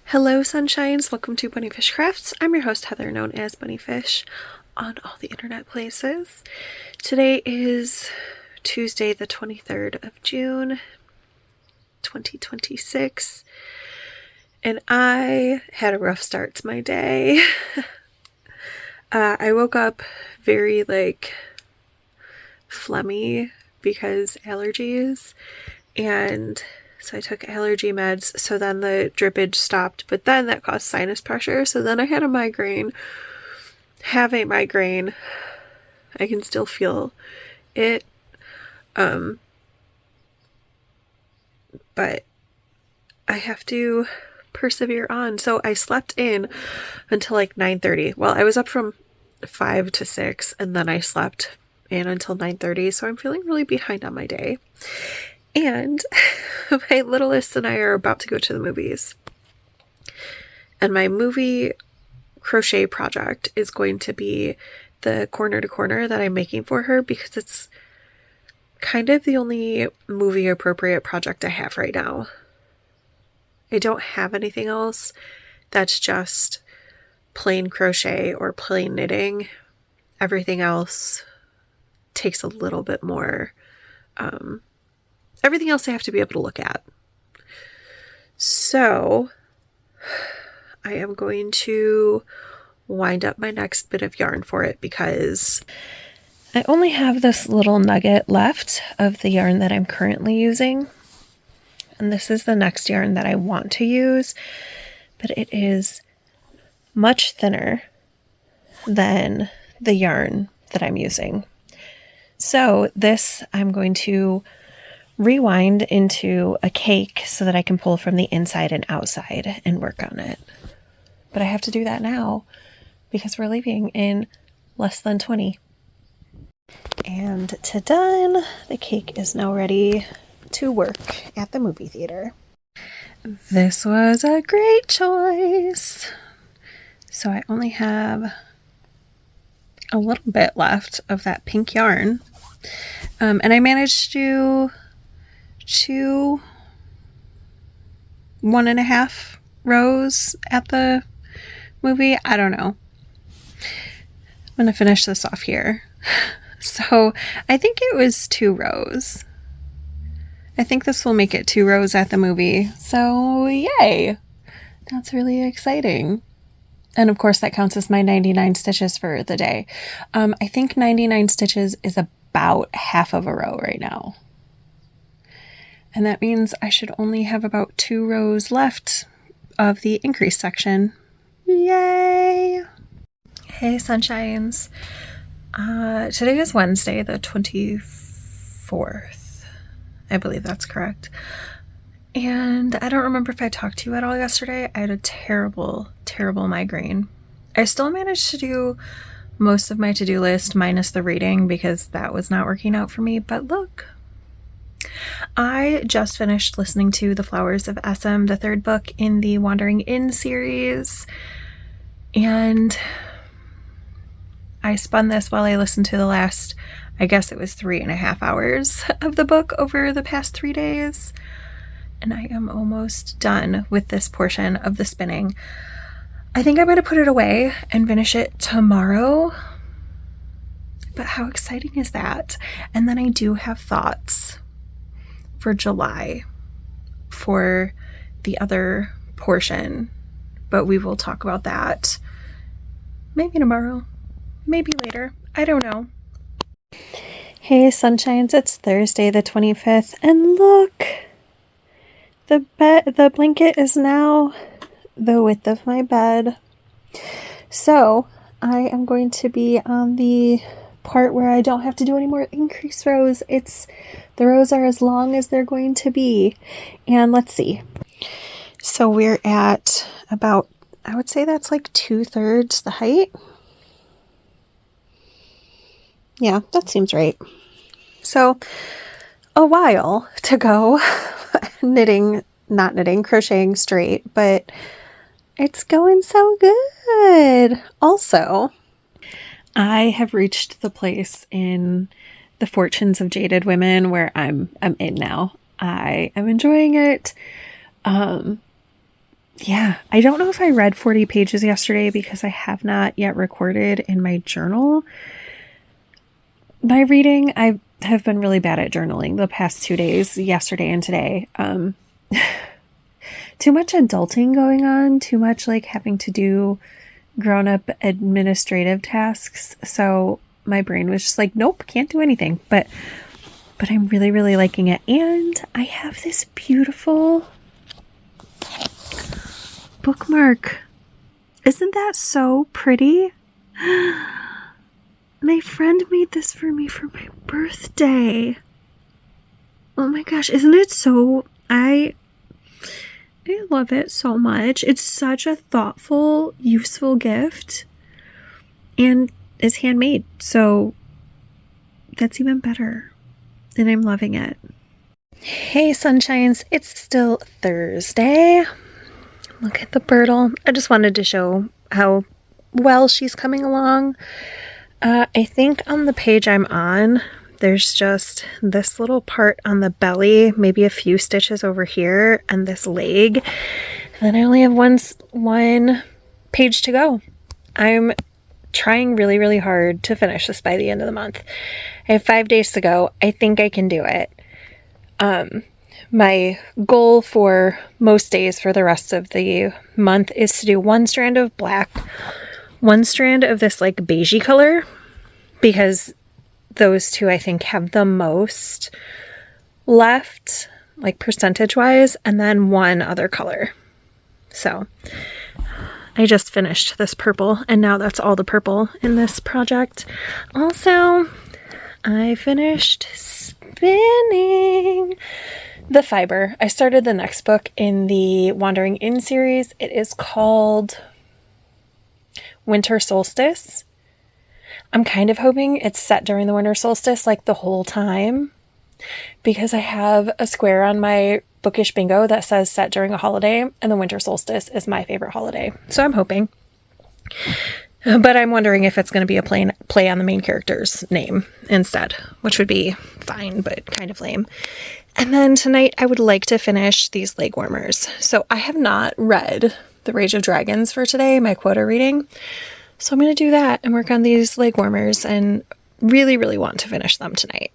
Hello sunshines, welcome to Bunnyfish Crafts. I'm your host Heather, known as Bunnyfish on all the internet places. Today is Tuesday the 23rd of June 2026 and I had a rough start to my day. I woke up very phlegmy because allergies, and so I took allergy meds, so then the drippage stopped, but then that caused sinus pressure, so then I had a migraine. Have a migraine. I can still feel it. But I have to persevere on. So I slept in until 9:30. Well, I was up from 5 to 6, and then I slept in until 9:30, so I'm feeling really behind on my day. And my littlest and I are about to go to the movies. And my movie crochet project is going to be the corner to corner that I'm making for her, because it's kind of the only movie appropriate project I have right now. I don't have anything else that's just plain crochet or plain knitting. Everything else takes a little bit more, everything else I have to be able to look at. So I am going to wind up my next bit of yarn for it, because I only have this little nugget left of the yarn that I'm currently using. And this is the next yarn that I want to use, but it is much thinner than the yarn that I'm using. So this I'm going to rewind into a cake so that I can pull from the inside and outside and work on it. But I have to do that now because we're leaving in less than 20. And to done, the cake is now ready to work at the movie theater. This was a great choice. So I only have a little bit left of that pink yarn. And I managed to do 1.5 rows at the movie. I don't know. I'm going to finish this off here. So I think it was 2 rows. I think this will make it 2 rows at the movie. So yay! That's really exciting. And of course that counts as my 99 stitches for the day. I think 99 stitches is about half of a row right now. And that means I should only have about 2 rows left of the increase section. Yay! Hey sunshines. Today is Wednesday, the 24th. I believe that's correct. And I don't remember if I talked to you at all yesterday. I had a terrible, terrible migraine. I still managed to do most of my to-do list minus the reading because that was not working out for me. But look, I just finished listening to The Flowers of SM, the 3rd book in the Wandering Inn series. And I spun this while I listened to the last, I guess it was 3.5 hours of the book over the past 3 days. And I am almost done with this portion of the spinning. I think I'm going to put it away and finish it tomorrow. But how exciting is that? And then I do have thoughts for July for the other portion. But we will talk about that maybe tomorrow, maybe later. I don't know. Hey sunshines, it's Thursday the 25th, and look! The blanket is now the width of my bed. So I am going to be on the part where I don't have to do any more increase rows. The rows are as long as they're going to be. And let's see. So we're at about, I would say that's 2/3 the height. Yeah, that seems right. So a while to go. Crocheting straight, but it's going so good. Also, I have reached the place in the Fortunes of Jaded Women where I'm in now. I am enjoying it. yeah, I don't know if I read 40 pages yesterday because I have not yet recorded in my journal my reading. I have been really bad at journaling the past 2 days, yesterday and today. Too much adulting going on, too much like having to do grown-up administrative tasks. So my brain was just like, nope, can't do anything. But I'm really, really liking it. And I have this beautiful bookmark. Isn't that so pretty? My friend made this for me for my birthday. Oh my gosh, isn't it so... I love it so much. It's such a thoughtful, useful gift. And it's handmade. So that's even better. And I'm loving it. Hey, sunshines. It's still Thursday. Look at the Birdle. I just wanted to show how well she's coming along. I think on the page I'm on, there's just this little part on the belly, maybe a few stitches over here, and this leg. And then I only have one page to go. I'm trying really, really hard to finish this by the end of the month. I have 5 days to go. I think I can do it. My goal for most days for the rest of the month is to do one strand of black, one strand of this like beigey color, because those two I think have the most left, like percentage wise, and then one other color. So I just finished this purple, and now that's all the purple in this project. Also, I finished spinning the fiber. I started the next book in the Wandering In series. It is called Winter Solstice. I'm kind of hoping it's set during the winter solstice, like the whole time, because I have a square on my bookish bingo that says set during a holiday, and the winter solstice is my favorite holiday. So I'm hoping. But I'm wondering if it's going to be a play on the main character's name instead, which would be fine, but kind of lame. And then tonight I would like to finish these leg warmers. So I have not read The Rage of Dragons for today, my quota reading. So I'm going to do that and work on these leg warmers and really, really want to finish them tonight.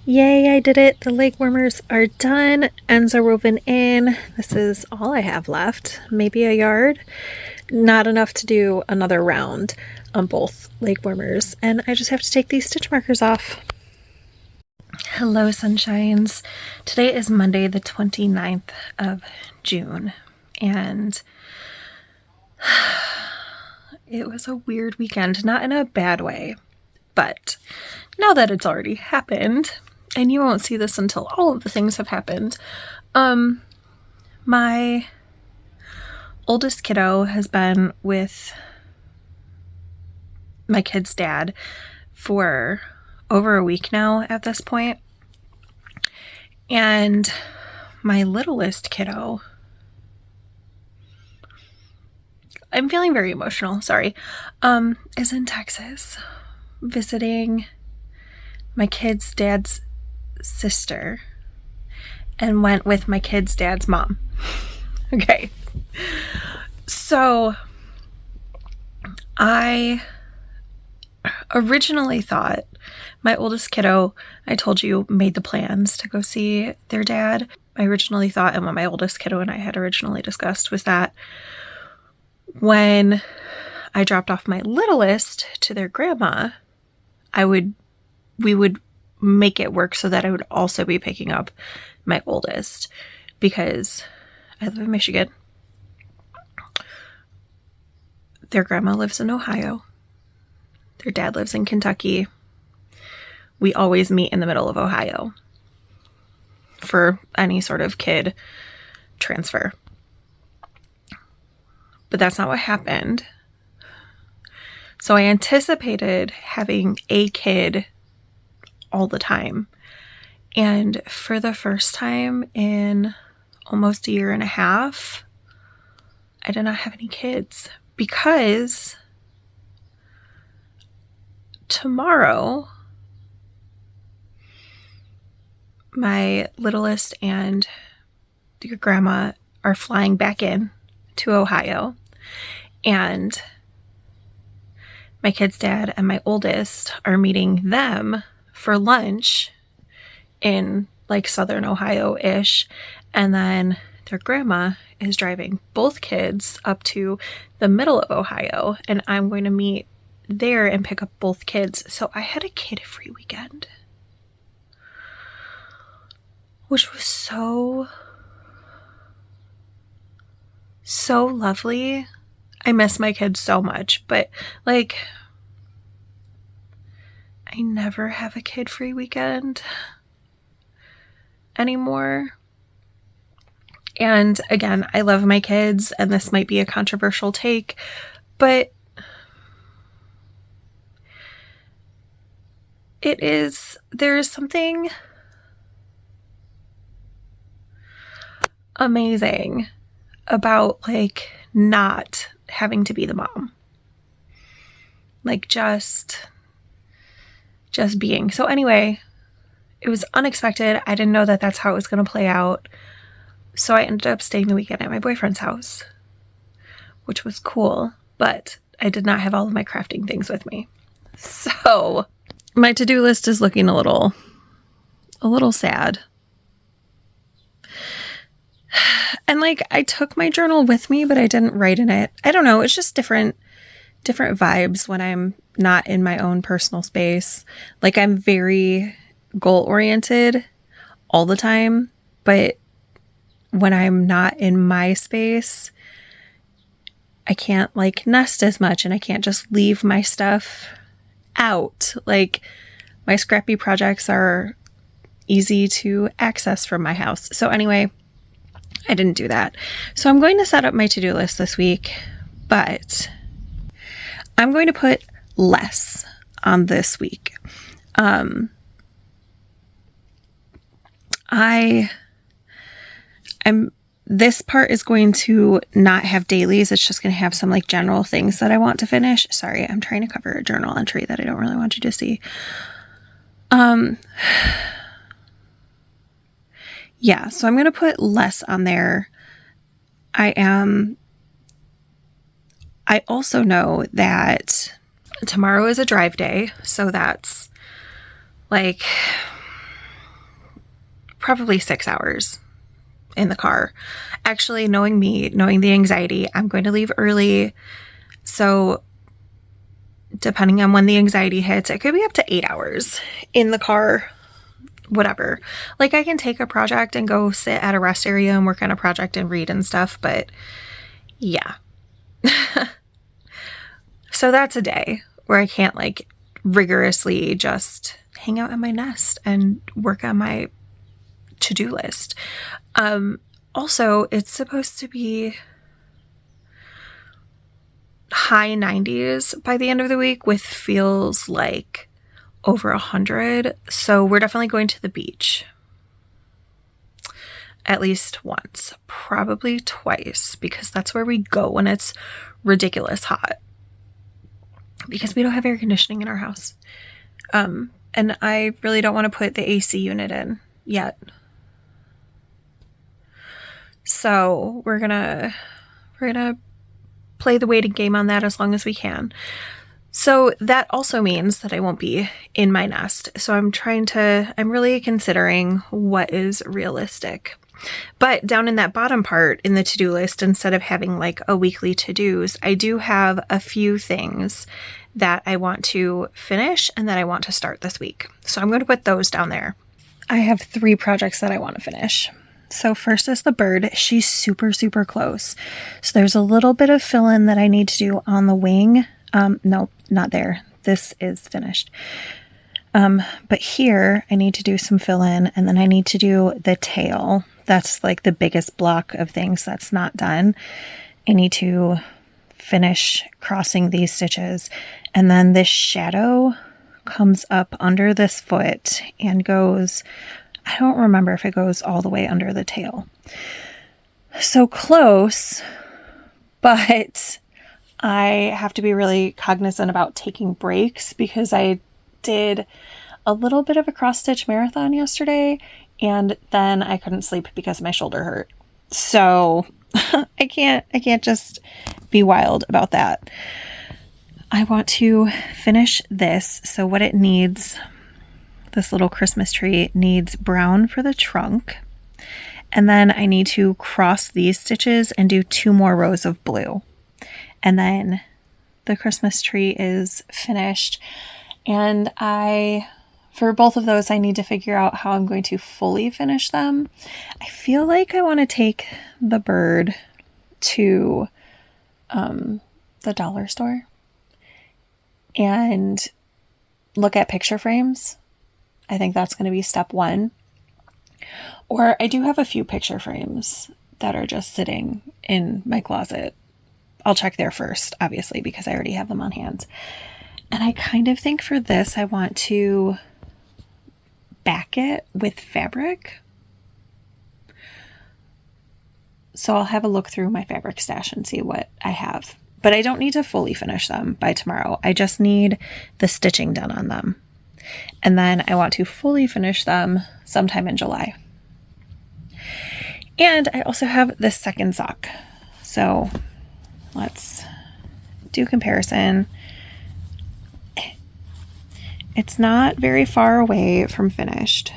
Yay, I did it. The leg warmers are done. Ends are woven in. This is all I have left. Maybe a yard. Not enough to do another round on both leg warmers. And I just have to take these stitch markers off. Hello, sunshines. Today is Monday, the 29th of June. And it was a weird weekend. Not in a bad way. But now that it's already happened, and you won't see this until all of the things have happened, my oldest kiddo has been with my kid's dad for over a week now at this point. And my littlest kiddo, I'm feeling very emotional, sorry, is in Texas visiting my kid's dad's sister and went with my kid's dad's mom. Okay. So I originally thought my oldest kiddo, I told you, made the plans to go see their dad. I originally thought, and what my oldest kiddo and I had originally discussed, was that when I dropped off my littlest to their grandma, we would make it work so that I would also be picking up my oldest, because I live in Michigan. Their grandma lives in Ohio. Their dad lives in Kentucky. We always meet in the middle of Ohio for any sort of kid transfer. But that's not what happened. So I anticipated having a kid all the time. And for the first time in almost a year and a half, I did not have any kids, because tomorrow my littlest and your grandma are flying back in to Ohio, and my kid's dad and my oldest are meeting them for lunch in like southern Ohio-ish, and then their grandma is driving both kids up to the middle of Ohio, and I'm going to meet there and pick up both kids. So I had a kid-free weekend, which was so lovely. I miss my kids so much, but like, I never have a kid-free weekend anymore. And again, I love my kids, and this might be a controversial take, but there is something amazing about like not having to be the mom. Like just being. So anyway, it was unexpected. I didn't know that that's how it was going to play out. So I ended up staying the weekend at my boyfriend's house, which was cool, but I did not have all of my crafting things with me. So my to-do list is looking a little sad. And like, I took my journal with me, but I didn't write in it. I don't know. It's just different vibes when I'm not in my own personal space. Like, I'm very goal-oriented all the time, but when I'm not in my space, I can't like nest as much, and I can't just leave my stuff out. Like, my scrappy projects are easy to access from my house. So anyway, I didn't do that. So I'm going to set up my to-do list this week, but I'm going to put less on this week. This part is going to not have dailies. It's just going to have some like general things that I want to finish. Sorry, I'm trying to cover a journal entry that I don't really want you to see. Yeah, so I'm going to put less on there. I also know that tomorrow is a drive day, so that's like probably 6 hours in the car. Actually, knowing me, knowing the anxiety, I'm going to leave early. So depending on when the anxiety hits, it could be up to 8 hours in the car, whatever. Like, I can take a project and go sit at a rest area and work on a project and read and stuff, but yeah. So that's a day where I can't like rigorously just hang out in my nest and work on my to-do list. Also, it's supposed to be high 90s by the end of the week with feels like over 100. So we're definitely going to the beach at least once, probably twice, because that's where we go when it's ridiculous hot, because we don't have air conditioning in our house. And I really don't want to put the AC unit in yet. So we're gonna play the waiting game on that as long as we can. So that also means that I won't be in my nest. So I'm really considering what is realistic. But down in that bottom part in the to-do list, instead of having like a weekly to-dos, I do have a few things that I want to finish and that I want to start this week. So I'm going to put those down there. I have 3 projects that I want to finish. So first is the bird. She's super, super close. So there's a little bit of fill-in that I need to do on the wing. No, not there. This is finished. But here I need to do some fill-in, and then I need to do the tail. That's like the biggest block of things that's not done. I need to finish crossing these stitches, and then this shadow comes up under this foot and goes, I don't remember if it goes all the way under the tail. So close, but I have to be really cognizant about taking breaks, because I did a little bit of a cross-stitch marathon yesterday, and then I couldn't sleep because my shoulder hurt. So I can't just be wild about that. I want to finish this. So what it needs, this little Christmas tree needs brown for the trunk. And then I need to cross these stitches and do 2 more rows of blue. And then the Christmas tree is finished. And for both of those, I need to figure out how I'm going to fully finish them. I feel like I want to take the bird to the dollar store and look at picture frames. I think that's going to be step 1. Or I do have a few picture frames that are just sitting in my closet. I'll check there first, obviously, because I already have them on hand. And I kind of think for this, I want to back it with fabric. So I'll have a look through my fabric stash and see what I have. But I don't need to fully finish them by tomorrow. I just need the stitching done on them. And then I want to fully finish them sometime in July. And I also have this second sock. So let's do comparison. It's not very far away from finished.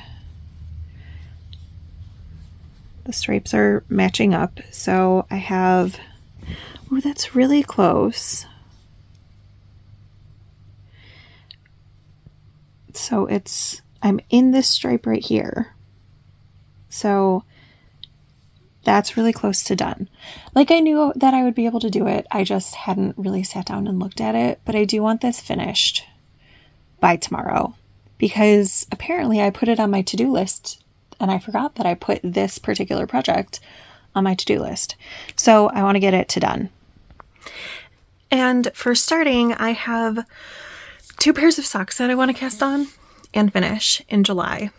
The stripes are matching up. So I have, oh, that's really close. So I'm in this stripe right here. So that's really close to done. Like, I knew that I would be able to do it. I just hadn't really sat down and looked at it, but I do want this finished by tomorrow because apparently I put it on my to-do list and I forgot that I put this particular project on my to-do list. So I want to get it to done. And for starting, I have 2 pairs of socks that I want to cast on and finish in July.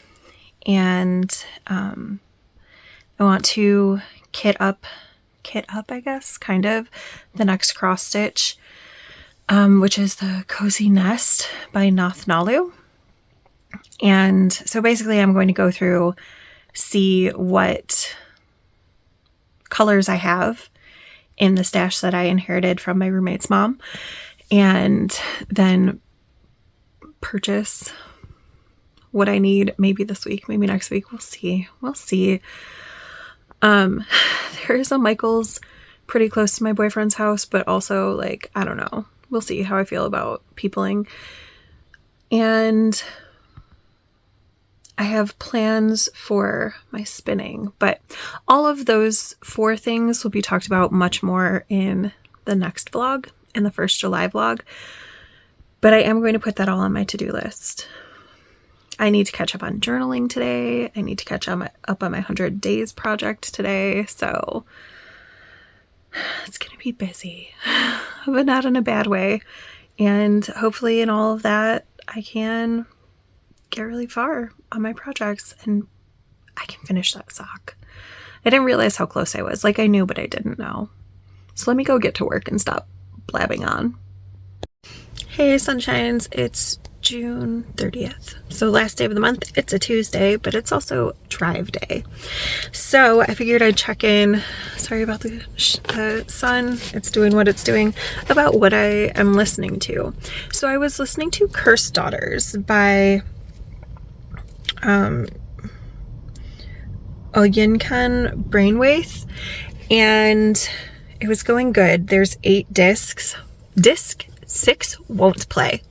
And I want to kit up, I guess, kind of, the next cross stitch, which is the Cozy Nest by Nath Nalu. And so basically I'm going to go through, see what colors I have in the stash that I inherited from my roommate's mom, and then purchase what I need, maybe this week, maybe next week. We'll see. There is a Michael's pretty close to my boyfriend's house, but also, like, I don't know. We'll see how I feel about peopling. And I have plans for my spinning, but all of those 4 things will be talked about much more in the next vlog, in the first July vlog. But I am going to put that all on my to-do list. I need to catch up on journaling today. I need to catch up on my 100 days project today. So it's going to be busy, but not in a bad way. And hopefully in all of that, I can get really far on my projects and I can finish that sock. I didn't realize how close I was. Like, I knew, but I didn't know. So let me go get to work and stop blabbing on. Hey sunshines, it's June 30th. So last day of the month. It's a Tuesday, but it's also drive day. So I figured I'd check in, sorry about the sun, it's doing what it's doing, about what I am listening to. So I was listening to Cursed Daughters by Oyinkan Brainwaith, and it was going good. There's 8 discs. Disc 6 won't play.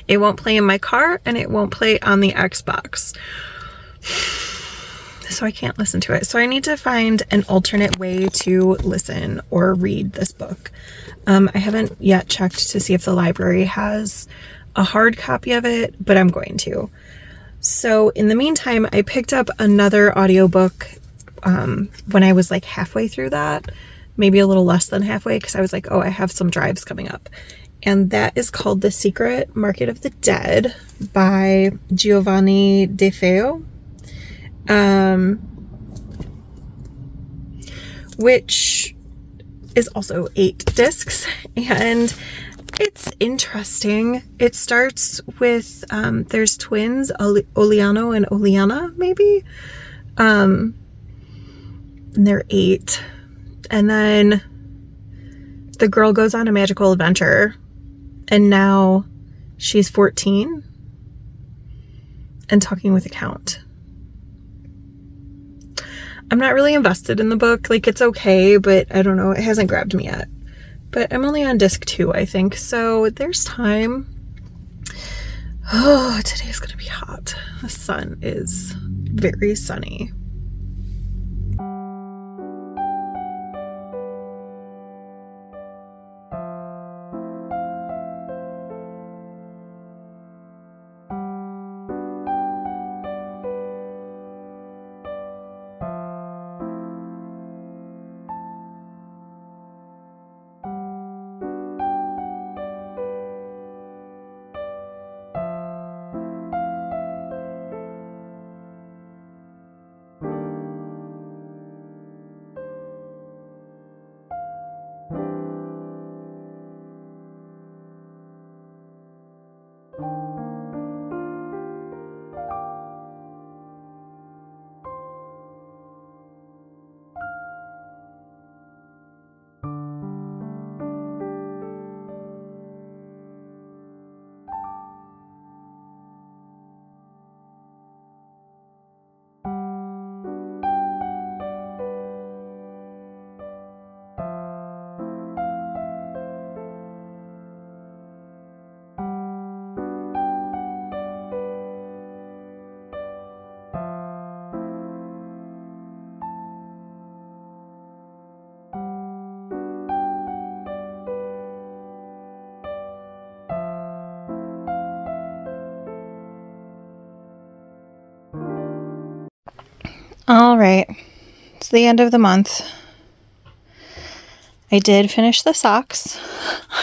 It won't play in my car and it won't play on the Xbox. So I can't listen to it. So I need to find an alternate way to listen or read this book. I haven't yet checked to see if the library has a hard copy of it, but I'm going to. So in the meantime, I picked up another audiobook when I was like halfway through that, maybe a little less than halfway, because I was like, oh, I have some drives coming up. And that is called The Secret Market of the Dead by Giovanni De Feo, which is also 8 discs, and it's interesting. It starts with, there's twins, Oliano and Oliana, maybe, and they're 8, And then the girl goes on a magical adventure, and now she's 14 and talking with a count. I'm not really invested in the book. Like, it's okay, but I don't know. It hasn't grabbed me yet. But I'm only on disc 2, I think. So there's time. Oh, today's gonna be hot. The sun is very sunny. All right, it's the end of the month. I did finish the socks.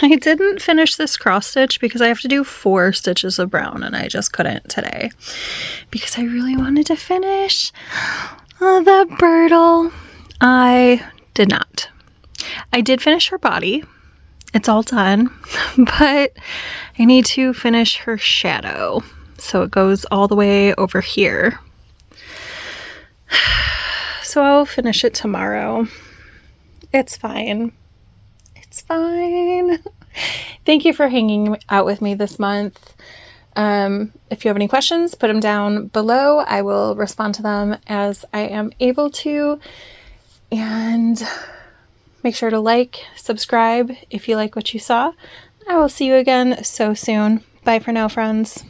I didn't finish this cross stitch because I have to do 4 stitches of brown, and I just couldn't today because I really wanted to finish the birdle. I did not. I did finish her body. It's all done, but I need to finish her shadow. So it goes all the way over here. So I'll finish it tomorrow. It's fine. It's fine. Thank you for hanging out with me this month. If you have any questions, put them down below. I will respond to them as I am able to. And make sure to like, subscribe if you like what you saw. I will see you again so soon. Bye for now, friends.